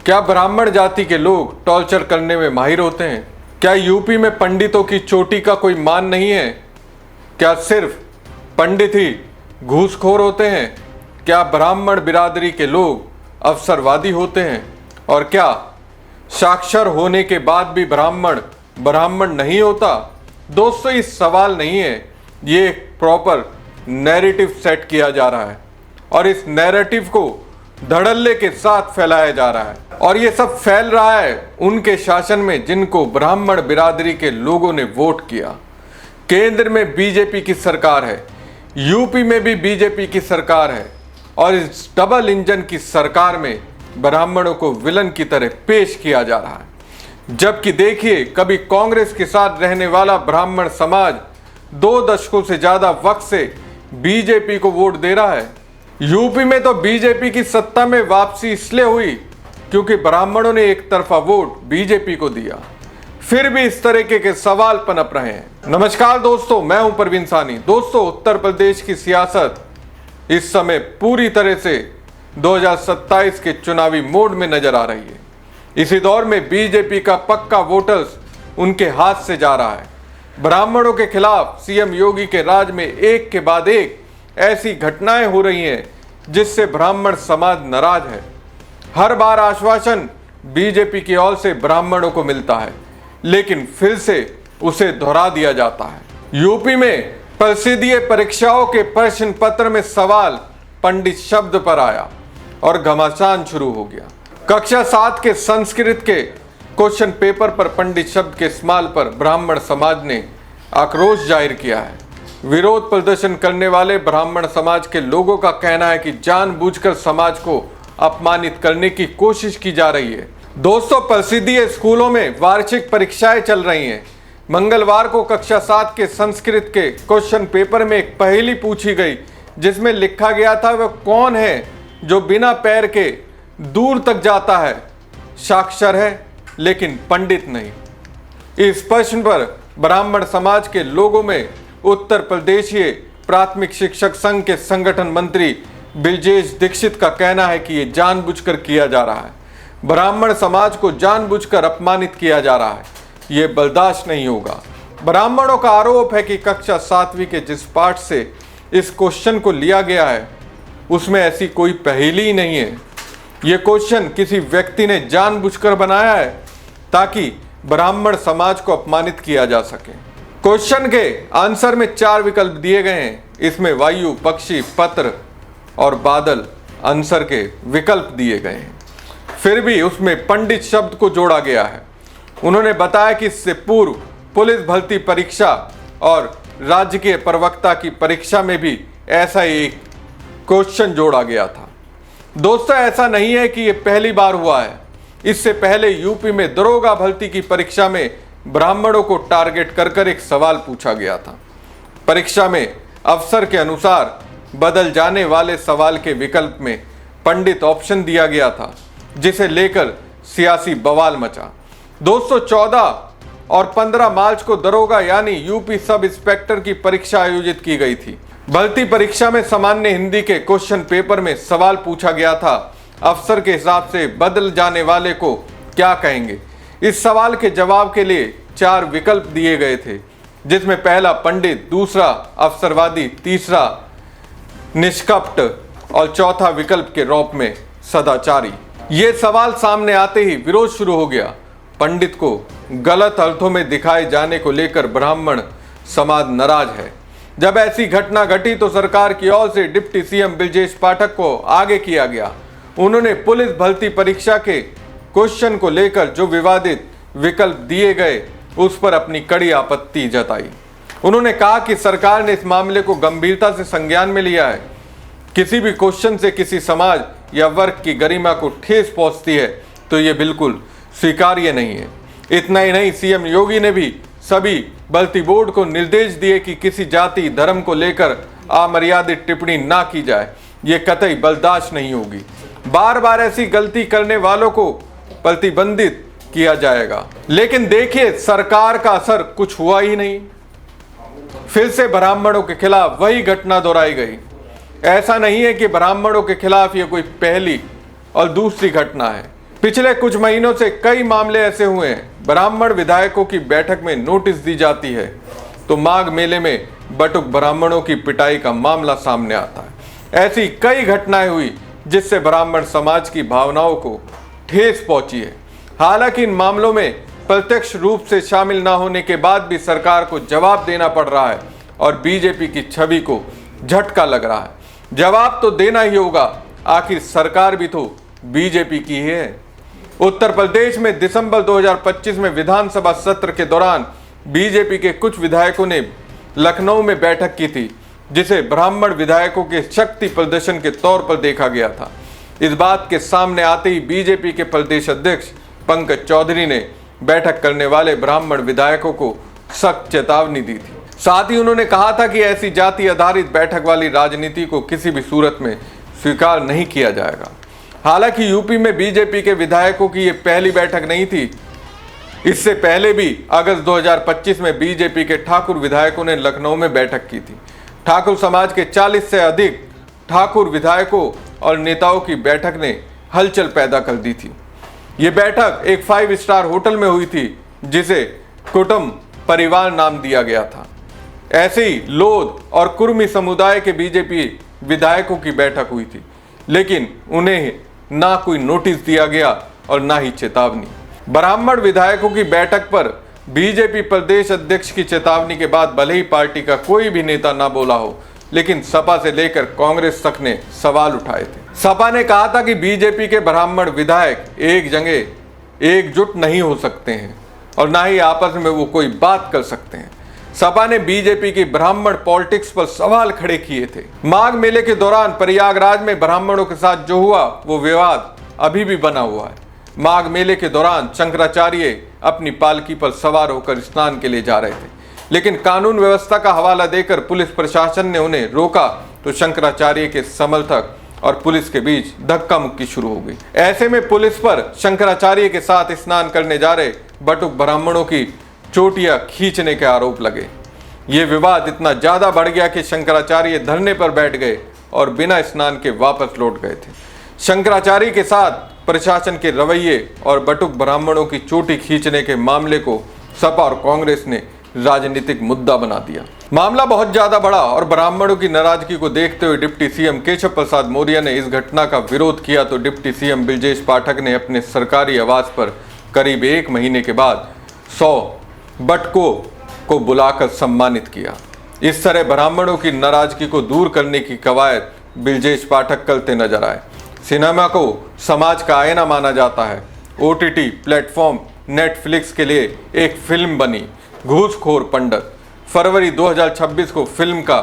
क्या ब्राह्मण जाति के लोग टॉर्चर करने में माहिर होते हैं? क्या यूपी में पंडितों की चोटी का कोई मान नहीं है? क्या सिर्फ पंडित ही घूसखोर होते हैं? क्या ब्राह्मण बिरादरी के लोग अवसरवादी होते हैं? और क्या साक्षर होने के बाद भी ब्राह्मण ब्राह्मण नहीं होता? दोस्तों, ये सवाल नहीं है, ये एक प्रॉपर नैरेटिव सेट किया जा रहा है और इस नैरेटिव को धड़ल्ले के साथ फैलाया जा रहा है। और ये सब फैल रहा है उनके शासन में जिनको ब्राह्मण बिरादरी के लोगों ने वोट किया। केंद्र में बीजेपी की सरकार है, यूपी में भी बीजेपी की सरकार है और इस डबल इंजन की सरकार में ब्राह्मणों को विलन की तरह पेश किया जा रहा है। जबकि देखिए, कभी कांग्रेस के साथ रहने वाला ब्राह्मण समाज 2 दशकों से ज्यादा वक्त से बीजेपी को वोट दे रहा है। यूपी में तो बीजेपी की सत्ता में वापसी इसलिए हुई क्योंकि ब्राह्मणों ने एक तरफा वोट बीजेपी को दिया। फिर भी इस तरीके के सवाल पनप रहे हैं। नमस्कार दोस्तों, मैं हूं परवीन सानी। दोस्तों, उत्तर प्रदेश की सियासत इस समय पूरी तरह से 2027 के चुनावी मोड में नजर आ रही है। इसी दौर में बीजेपी का पक्का वोटर्स उनके हाथ से जा रहा है। ब्राह्मणों के खिलाफ सीएम योगी के राज में एक के बाद एक ऐसी घटनाएं हो रही हैं जिससे ब्राह्मण समाज नाराज है। हर बार आश्वासन बीजेपी की ओर से ब्राह्मणों को मिलता है, लेकिन फिर से उसे दोहरा दिया जाता है। यूपी में प्रसिद्धीय परीक्षाओं के प्रश्न पत्र में सवाल पंडित शब्द पर आया और घमासान शुरू हो गया। कक्षा 7 के संस्कृत के क्वेश्चन पेपर पर पंडित शब्द के इस्तेमाल पर ब्राह्मण समाज ने आक्रोश जाहिर किया है। विरोध प्रदर्शन करने वाले ब्राह्मण समाज के लोगों का कहना है कि जानबूझकर समाज को अपमानित करने की कोशिश की जा रही है। दोस्तों, प्रसिद्धीय स्कूलों में वार्षिक परीक्षाएं चल रही हैं। मंगलवार को कक्षा 7 के संस्कृत के क्वेश्चन पेपर में एक पहेली पूछी गई जिसमें लिखा गया था, वह कौन है जो बिना पैर के दूर तक जाता है? साक्षर है लेकिन पंडित नहीं। इस प्रश्न पर ब्राह्मण समाज के लोगों में उत्तर प्रदेशीय प्राथमिक शिक्षक संघ के संगठन मंत्री ब्रजेश दीक्षित का कहना है कि यह जानबूझकर किया जा रहा है। ब्राह्मण समाज को जानबूझकर अपमानित किया जा रहा है, यह बर्दाश्त नहीं होगा। ब्राह्मणों का आरोप है कि कक्षा 7वीं के जिस पाठ से इस क्वेश्चन को लिया गया है उसमें ऐसी कोई पहेली ही नहीं है। यह क्वेश्चन किसी व्यक्ति ने जानबूझकर बनाया है ताकि ब्राह्मण समाज को अपमानित किया जा सके। क्वेश्चन के आंसर में 4 विकल्प दिए गए हैं। इसमें वायु, पक्षी, पत्र और बादल आंसर के विकल्प दिए गए हैं। फिर भी उसमें पंडित शब्द को जोड़ा गया है। उन्होंने बताया कि इससे पूर्व पुलिस भर्ती परीक्षा और राजकीय प्रवक्ता की परीक्षा में भी ऐसा ही एक क्वेश्चन जोड़ा गया था। दोस्तों, ऐसा नहीं है कि यह पहली बार हुआ है। इससे पहले यूपी में दरोगा भर्ती की परीक्षा में ब्राह्मणों को टारगेट कर एक सवाल पूछा गया था। परीक्षा में अफसर के अनुसार बदल जाने वाले सवाल के विकल्प में पंडित ऑप्शन दिया गया था, जिसे लेकर सियासी बवाल मचा। दोस्तों, 14 और 15 मार्च को दरोगा यानी यूपी सब इंस्पेक्टर की परीक्षा आयोजित की गई थी। भर्ती परीक्षा में सामान्य हिंदी के क्वेश्चन पेपर में सवाल पूछा गया था, अफसर के हिसाब से बदल जाने वाले को क्या कहेंगे? इस सवाल के जवाब के लिए 4 विकल्प दिए गए थे, जिसमें पहला पंडित, दूसरा अवसरवादी, तीसरा निष्कपट और चौथा विकल्प के रूप में सदाचारी। ये सवाल सामने आते ही विरोध शुरू हो गया। पंडित को गलत अर्थों में दिखाए जाने को लेकर ब्राह्मण समाज नाराज है। जब ऐसी घटना घटी तो सरकार की ओर से डिप्टी सीएम ब्रजेश पाठक को आगे किया गया। उन्होंने पुलिस भर्ती परीक्षा के क्वेश्चन को लेकर जो विवादित विकल्प दिए गए उस पर अपनी कड़ी आपत्ति जताई। उन्होंने कहा कि सरकार ने इस मामले को गंभीरता से संज्ञान में लिया है। किसी भी क्वेश्चन से किसी समाज या वर्ग की गरिमा को ठेस पहुंचती है तो ये बिल्कुल स्वीकार्य नहीं है। इतना ही नहीं, सीएम योगी ने भी सभी भर्ती बोर्ड को निर्देश दिए कि किसी जाति धर्म को लेकर अमर्यादित टिप्पणी ना की जाए। ये कतई बर्दाश्त नहीं होगी। बार बार ऐसी गलती करने वालों को प्रतिबंधित किया जाएगा। लेकिन देखिए, सरकार का असर कुछ हुआ ही नहीं। फिर से ब्राह्मणों के खिलाफ वही घटना दोहराई गई। ऐसा नहीं है कि ब्राह्मणों के खिलाफ ये कोई पहली और दूसरी घटना है। पिछले कुछ महीनों से कई मामले ऐसे हुए हैं। ब्राह्मण विधायकों की बैठक में नोटिस दी जाती है तो माघ मेले में बटुक ब्राह्मणों की पिटाई का मामला सामने आता है। ऐसी कई घटनाएं हुई जिससे ब्राह्मण समाज की भावनाओं को ठेस पहुंची है। हालांकि इन मामलों में प्रत्यक्ष रूप से शामिल न होने के बाद भी सरकार को जवाब देना पड़ रहा है और बीजेपी की छवि को झटका लग रहा है। जवाब तो देना ही होगा, आखिर सरकार भी तो बीजेपी की ही है। उत्तर प्रदेश में दिसंबर 2025 में विधानसभा सत्र के दौरान बीजेपी के कुछ विधायकों ने लखनऊ में बैठक की थी, जिसे ब्राह्मण विधायकों के शक्ति प्रदर्शन के तौर पर देखा गया था। इस बात के सामने आते ही बीजेपी के प्रदेश अध्यक्ष पंकज चौधरी ने बैठक करने वाले ब्राह्मण विधायकों को सख्त चेतावनी दी थी। साथ ही उन्होंने कहा था कि ऐसी जाति आधारित बैठक वाली राजनीति को किसी भी सूरत में स्वीकार नहीं किया जाएगा। हालांकि यूपी में बीजेपी के विधायकों की ये पहली बैठक नहीं थी। इससे पहले भी अगस्त 2025 में बीजेपी के ठाकुर विधायकों ने लखनऊ में बैठक की थी। ठाकुर समाज के 40 से अधिक ठाकुर विधायकों और नेताओं की बैठक ने हलचल पैदा कर दी थी। ये बैठक एक 5 स्टार होटल में हुई थी, जिसे कुटुंब परिवार नाम दिया गया था। ऐसे ही लोध और कुर्मी समुदाय के बीजेपी विधायकों की बैठक हुई थी, लेकिन उन्हें ना कोई नोटिस दिया गया और ना ही चेतावनी। ब्राह्मण विधायकों की बैठक पर बीजेपी प्रदेश अध्यक्ष की चेतावनी के बाद भले ही पार्टी का कोई भी नेता ना बोला हो, लेकिन सपा से लेकर कांग्रेस तक ने सवाल उठाए थे। सपा ने कहा था कि बीजेपी के ब्राह्मण विधायक एक जगह एकजुट नहीं हो सकते हैं और ना ही आपस में वो कोई बात कर सकते हैं। सपा ने बीजेपी की ब्राह्मण पॉलिटिक्स पर सवाल खड़े किए थे। माघ मेले के दौरान प्रयागराज में ब्राह्मणों के साथ जो हुआ वो विवाद अभी भी बना हुआ है। माघ मेले के दौरान शंकराचार्य अपनी पालकी पर सवार होकर स्नान के लिए जा रहे थे, लेकिन कानून व्यवस्था का हवाला देकर पुलिस प्रशासन ने उन्हें रोका तो शंकराचार्य के समर्थक और पुलिस के बीच धक्का मुक्की शुरू हो गई। ऐसे में पुलिस पर शंकराचार्य के साथ स्नान करने जा रहे बटुक ब्राह्मणों की चोटियां खींचने के आरोप लगे। ये विवाद इतना ज्यादा बढ़ गया कि शंकराचार्य धरने पर बैठ गए और बिना स्नान के वापस लौट गए थे। शंकराचार्य के साथ प्रशासन के रवैये और बटुक ब्राह्मणों की चोटी खींचने के मामले को सपा और कांग्रेस ने राजनीतिक मुद्दा बना दिया। मामला बहुत ज्यादा बढ़ा और ब्राह्मणों की नाराजगी को देखते हुए डिप्टी सीएम केशव प्रसाद मौर्य ने इस घटना का विरोध किया तो डिप्टी सीएम ब्रजेश पाठक ने अपने सरकारी आवास पर करीब 1 महीने के बाद 100 बटकों को बुलाकर सम्मानित किया। इस तरह ब्राह्मणों की नाराजगी को दूर करने की कवायद ब्रजेश पाठक करते नजर आए। सिनेमा को समाज का आईना माना जाता है। ओटीटी प्लेटफॉर्म नेटफ्लिक्स के लिए एक फिल्म बनी घूसखोर पंडित। फरवरी 2026 को फिल्म का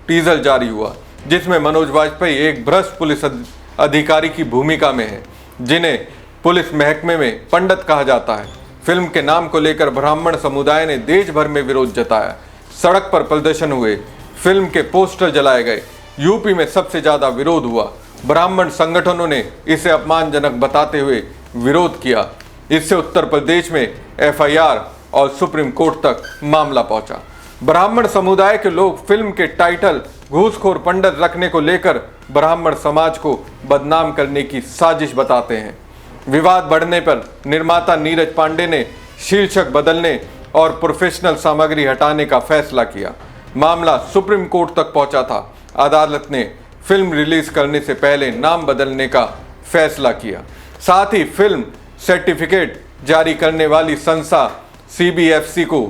टीजर जारी हुआ, जिसमें मनोज वाजपेयी एक भ्रष्ट पुलिस अधिकारी की भूमिका में है, जिन्हें पुलिस महकमे में पंडित कहा जाता है। फिल्म के नाम को लेकर ब्राह्मण समुदाय ने देश भर में विरोध जताया। सड़क पर प्रदर्शन हुए, फिल्म के पोस्टर जलाए गए। यूपी में सबसे ज्यादा विरोध हुआ। ब्राह्मण संगठनों ने इसे अपमानजनक बताते हुए विरोध किया। इससे उत्तर प्रदेश में एफआईआर और सुप्रीम कोर्ट तक मामला पहुंचा। ब्राह्मण समुदाय के लोग फिल्म के टाइटल घूसखोर पंडित रखने को लेकर ब्राह्मण समाज को बदनाम करने की साजिश बताते हैं। विवाद बढ़ने पर निर्माता नीरज पांडे ने शीर्षक बदलने और प्रोफेशनल सामग्री हटाने का फैसला किया। मामला सुप्रीम कोर्ट तक पहुंचा था। अदालत ने फिल्म रिलीज करने से पहले नाम बदलने का फैसला किया। साथ ही फिल्म सर्टिफिकेट जारी करने वाली संस्था सीबीएफसी को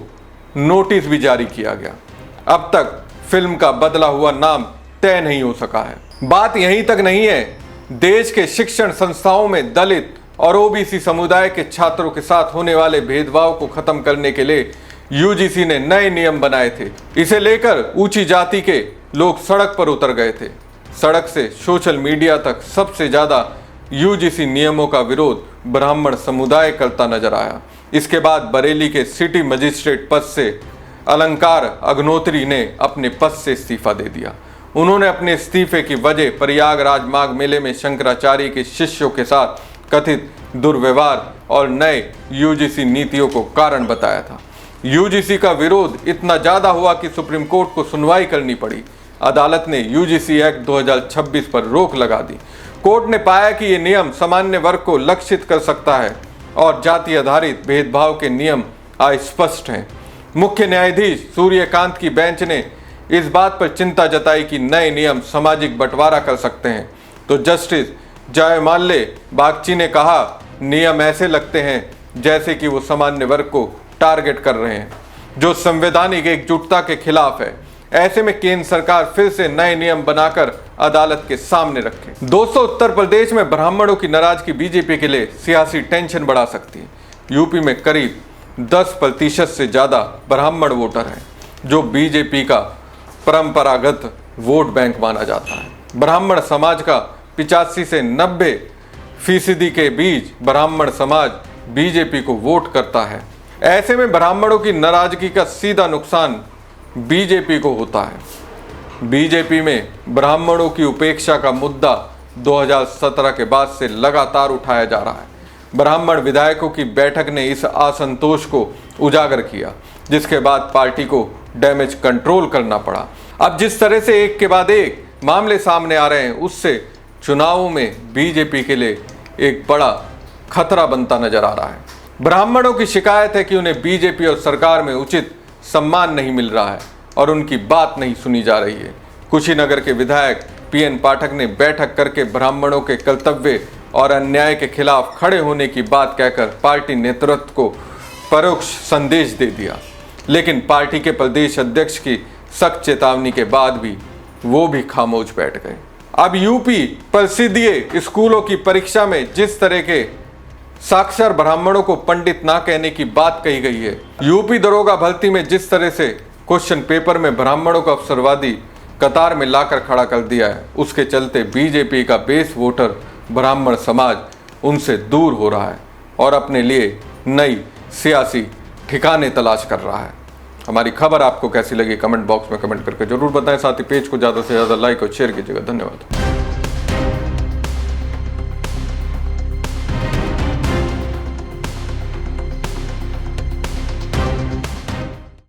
नोटिस भी जारी किया गया। अब तक फिल्म का बदला हुआ नाम तय नहीं हो सका है। बात यहीं तक नहीं है। देश के शिक्षण संस्थाओं में दलित और ओबीसी समुदाय के छात्रों के साथ होने वाले भेदभाव को खत्म करने के लिए यूजीसी ने नए नियम बनाए थे। इसे लेकर ऊंची जाति के लोग सड़क पर उतर गए थे। सड़क से सोशल मीडिया तक सबसे ज्यादा यूजीसी नियमों का विरोध ब्राह्मण समुदाय करता नजर आया। इसके बाद बरेली के सिटी मजिस्ट्रेट पद से अलंकार अग्नोत्री ने अपने पद से इस्तीफा दे दिया। उन्होंने अपने इस्तीफे की वजह प्रयागराज माघ मेले में शंकराचार्य के शिष्यों के साथ कथित दुर्व्यवहार और नए यूजीसी नीतियों को कारण बताया था। यूजीसी का विरोध इतना ज्यादा हुआ कि सुप्रीम कोर्ट को सुनवाई करनी पड़ी। अदालत ने यूजीसी एक्ट 2026 पर रोक लगा दी। कोर्ट ने पाया कि ये नियम सामान्य वर्ग को लक्षित कर सकता है और जाति आधारित भेदभाव के नियम अस्पष्ट हैं। मुख्य न्यायाधीश सूर्यकांत की बेंच ने इस बात पर चिंता जताई कि नए नियम सामाजिक बंटवारा कर सकते हैं, तो जस्टिस जयमाल्या बागची ने कहा, नियम ऐसे लगते हैं जैसे कि वो सामान्य वर्ग को टारगेट कर रहे हैं, जो संवैधानिक एकजुटता के खिलाफ है। ऐसे में केंद्र सरकार फिर से नए नियम बनाकर अदालत के सामने रखे। दोस्तों, उत्तर प्रदेश में ब्राह्मणों की नाराजगी बीजेपी के लिए सियासी टेंशन बढ़ा सकती है। यूपी में करीब 10% से ज्यादा ब्राह्मण वोटर हैं, जो बीजेपी का परंपरागत वोट बैंक माना जाता है। ब्राह्मण समाज का 85 से 90% के बीच ब्राह्मण समाज बीजेपी को वोट करता है। ऐसे में ब्राह्मणों की नाराजगी का सीधा नुकसान बीजेपी को होता है। बीजेपी में ब्राह्मणों की उपेक्षा का मुद्दा 2017 के बाद से लगातार उठाया जा रहा है। ब्राह्मण विधायकों की बैठक ने इस असंतोष को उजागर किया, जिसके बाद पार्टी को डैमेज कंट्रोल करना पड़ा। अब जिस तरह से एक के बाद एक मामले सामने आ रहे हैं, उससे चुनावों में बीजेपी के लिए एक बड़ा खतरा बनता नजर आ रहा है। ब्राह्मणों की शिकायत है कि उन्हें बीजेपी और सरकार में उचित सम्मान नहीं मिल रहा है और उनकी बात नहीं सुनी जा रही है। कुशीनगर के विधायक PN पाठक ने बैठक करके ब्राह्मणों के कर्तव्य और अन्याय के खिलाफ खड़े होने की बात कहकर पार्टी नेतृत्व को परोक्ष संदेश दे दिया, लेकिन पार्टी के प्रदेश अध्यक्ष की सख्त चेतावनी के बाद भी वो भी खामोश बैठ गए। अब यूपी परिषदीय स्कूलों की परीक्षा में जिस तरह के साक्षर ब्राह्मणों को पंडित ना कहने की बात कही गई है, यूपी दरोगा भर्ती में जिस तरह से क्वेश्चन पेपर में ब्राह्मणों को अवसरवादी कतार में लाकर खड़ा कर दिया है, उसके चलते बीजेपी का बेस वोटर ब्राह्मण समाज उनसे दूर हो रहा है और अपने लिए नई सियासी ठिकाने तलाश कर रहा है। हमारी खबर आपको कैसी लगी कमेंट बॉक्स में कमेंट करके जरूर बताएं। साथ ही पेज को ज़्यादा से ज़्यादा लाइक और शेयर कीजिएगा। धन्यवाद।